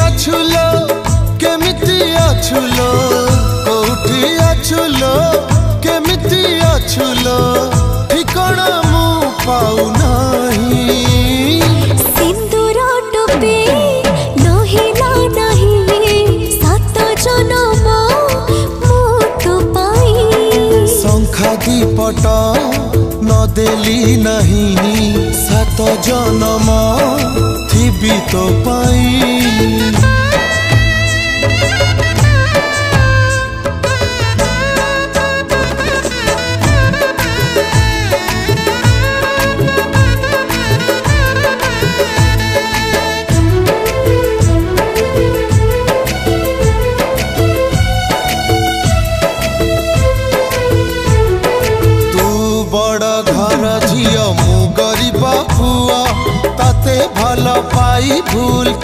अछुलो केमिति अछुलो कोठी अछुलो केमिति अछुलो ठिकाना मु पाऊ नहीं सिंदूर टोपे नहिला नहीं सात जन्म मु तो पाई शंखा दीपट न देली नहीं सात जन्म थिबी तो पाई